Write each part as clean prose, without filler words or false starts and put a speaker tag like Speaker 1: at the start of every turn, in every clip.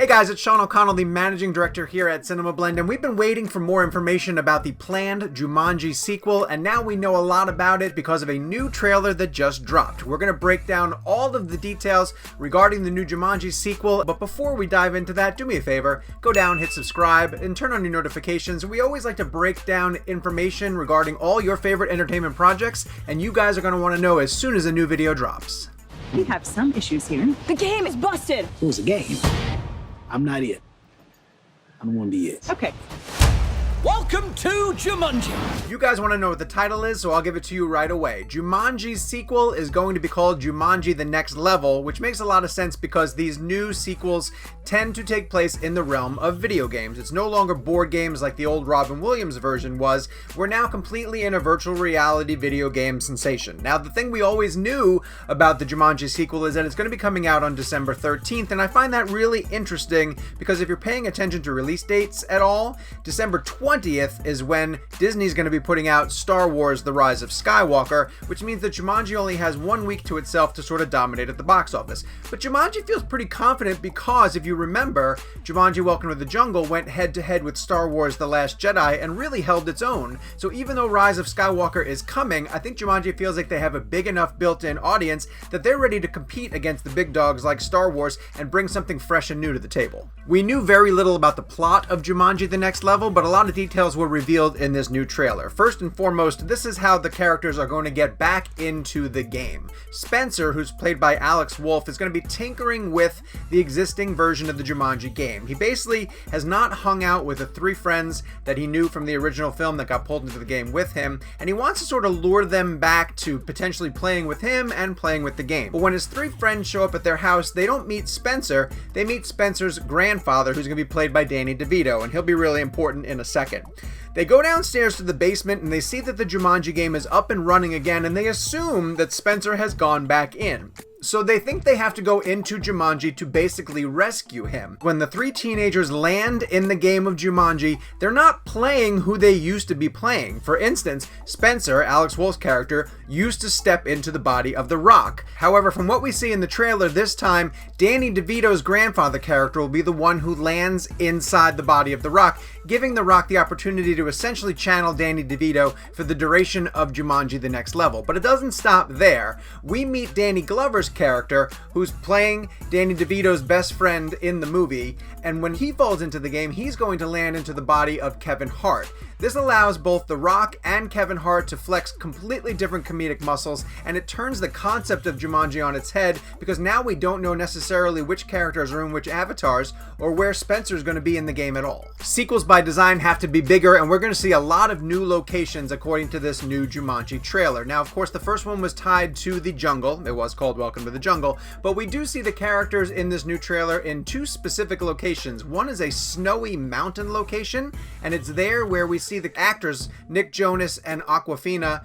Speaker 1: Hey guys, it's Sean O'Connell, the managing director here at Cinemablend, and we've been waiting for more information about the planned Jumanji sequel, and now we know a lot about it because of a new trailer that just dropped. We're going to break down all of the details regarding the new Jumanji sequel, but before we dive into that, do me a favor, go down, hit subscribe, and turn on your notifications. We always like to break down information regarding all your favorite entertainment projects, and you guys are going to want to know as soon as a new video drops.
Speaker 2: We have some issues here.
Speaker 3: The game is busted!
Speaker 4: It was a game. I'm not it. I don't want to be it.
Speaker 2: Okay.
Speaker 3: Welcome to Jumanji!
Speaker 1: You guys want to know what the title is, so I'll give it to you right away. Jumanji's sequel is going to be called Jumanji: The Next Level, which makes a lot of sense because these new sequels tend to take place in the realm of video games. It's no longer board games like the old Robin Williams version was. We're now completely in a virtual reality video game sensation. Now, the thing we always knew about the Jumanji sequel is that it's going to be coming out on December 13th, and I find that really interesting because if you're paying attention to release dates at all, December 20th is when Disney's going to be putting out Star Wars: The Rise of Skywalker, which means that Jumanji only has 1 week to itself to sort of dominate at the box office. But Jumanji feels pretty confident because, if you remember, Jumanji: Welcome to the Jungle went head-to-head with Star Wars: The Last Jedi and really held its own. So even though Rise of Skywalker is coming, I think Jumanji feels like they have a big enough built-in audience that they're ready to compete against the big dogs like Star Wars and bring something fresh and new to the table. We knew very little about the plot of Jumanji: The Next Level, but a lot of details were revealed in this new trailer. First and foremost, this is how the characters are going to get back into the game. Spencer, who's played by Alex Wolff, is going to be tinkering with the existing version of the Jumanji game. He basically has not hung out with the 3 friends that he knew from the original film that got pulled into the game with him, and he wants to sort of lure them back to potentially playing with him and playing with the game. But when his 3 friends show up at their house, they don't meet Spencer, they meet Spencer's grandfather, who's going to be played by Danny DeVito, and he'll be really important in a second. They go downstairs to the basement and they see that the Jumanji game is up and running again, and they assume that Spencer has gone back in. So they think they have to go into Jumanji to basically rescue him. When the 3 teenagers land in the game of Jumanji, they're not playing who they used to be playing. For instance, Spencer, Alex Wolff's character, used to step into the body of The Rock. However, from what we see in the trailer this time, Danny DeVito's grandfather character will be the one who lands inside the body of The Rock, giving The Rock the opportunity to essentially channel Danny DeVito for the duration of Jumanji: The Next Level. But it doesn't stop there. We meet Danny Glover's character, who's playing Danny DeVito's best friend in the movie, and when he falls into the game, he's going to land into the body of Kevin Hart. This allows both The Rock and Kevin Hart to flex completely different comedic muscles, and it turns the concept of Jumanji on its head because now we don't know necessarily which characters are in which avatars or where Spencer's going to be in the game at all. Sequels by design have to be bigger, and we're going to see a lot of new locations according to this new Jumanji trailer. Now, of course, the first one was tied to the jungle. It was called Welcome to the Jungle, but we do see the characters in this new trailer in 2 specific locations. One is a snowy mountain location, and it's there where we see the actors Nick Jonas and Awkwafina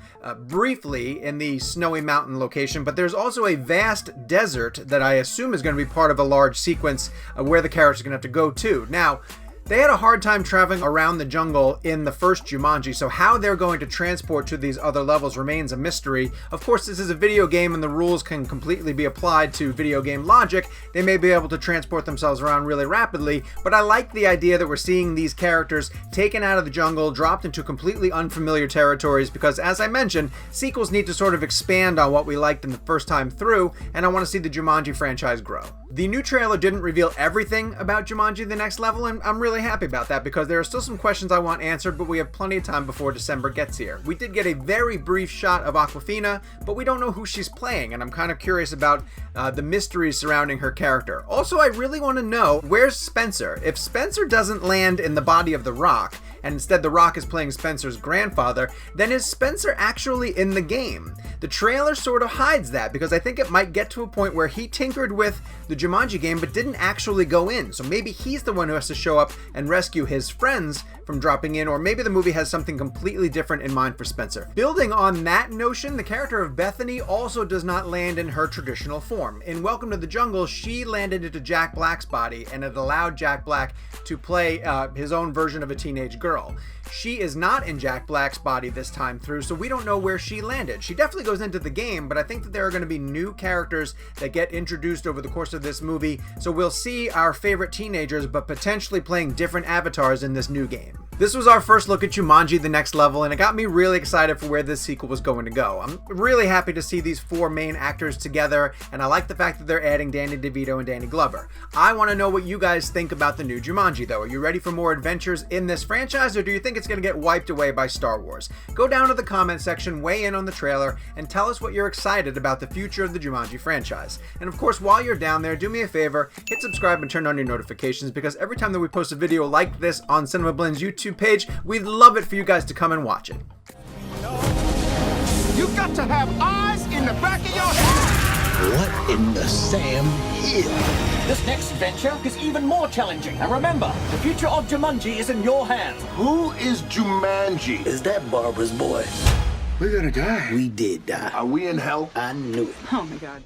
Speaker 1: briefly in the snowy mountain location, but there's also a vast desert that I assume is going to be part of a large sequence where the characters are going to have to go to. Now, they had a hard time traveling around the jungle in the first Jumanji, so how they're going to transport to these other levels remains a mystery. Of course, this is a video game and the rules can completely be applied to video game logic. They may be able to transport themselves around really rapidly, but I like the idea that we're seeing these characters taken out of the jungle, dropped into completely unfamiliar territories, because as I mentioned, sequels need to sort of expand on what we liked in the first time through, and I want to see the Jumanji franchise grow. The new trailer didn't reveal everything about Jumanji: The Next Level, and I'm really happy about that because there are still some questions I want answered, but we have plenty of time before December gets here. We did get a very brief shot of Awkwafina, but we don't know who she's playing, and I'm kind of curious about the mysteries surrounding her character. Also, I really want to know, where's Spencer? If Spencer doesn't land in the body of The Rock, and instead The Rock is playing Spencer's grandfather, then is Spencer actually in the game? The trailer sort of hides that because I think it might get to a point where he tinkered with the Jumanji game but didn't actually go in. So maybe he's the one who has to show up and rescue his friends from dropping in, or maybe the movie has something completely different in mind for Spencer. Building on that notion, the character of Bethany also does not land in her traditional form. In Welcome to the Jungle, she landed into Jack Black's body, and it allowed Jack Black to play his own version of a teenage girl. girl. She is not in Jack Black's body this time through, so we don't know where she landed. She definitely goes into the game, but I think that there are going to be new characters that get introduced over the course of this movie, so we'll see our favorite teenagers, but potentially playing different avatars in this new game. This was our first look at Jumanji: The Next Level, and it got me really excited for where this sequel was going to go. I'm really happy to see these four main actors together, and I like the fact that they're adding Danny DeVito and Danny Glover. I want to know what you guys think about the new Jumanji, though. Are you ready for more adventures in this franchise, or do you think it's going to get wiped away by Star Wars? Go down to the comment section, weigh in on the trailer, and tell us what you're excited about the future of the Jumanji franchise. And of course, while you're down there, do me a favor, hit subscribe and turn on your notifications, because every time that we post a video like this on Cinemablend's YouTube page, we'd love it for you guys to come and watch it.
Speaker 5: You got to have eyes in the back of your head.
Speaker 4: What in the Sam Hill?
Speaker 3: This next venture is even more challenging. And remember, the future of Jumanji is in your hands.
Speaker 5: Who is Jumanji?
Speaker 4: Is that Barbara's boy?
Speaker 5: We're gonna die.
Speaker 4: We did die.
Speaker 5: Are we in hell?
Speaker 4: I knew it.
Speaker 2: Oh my God.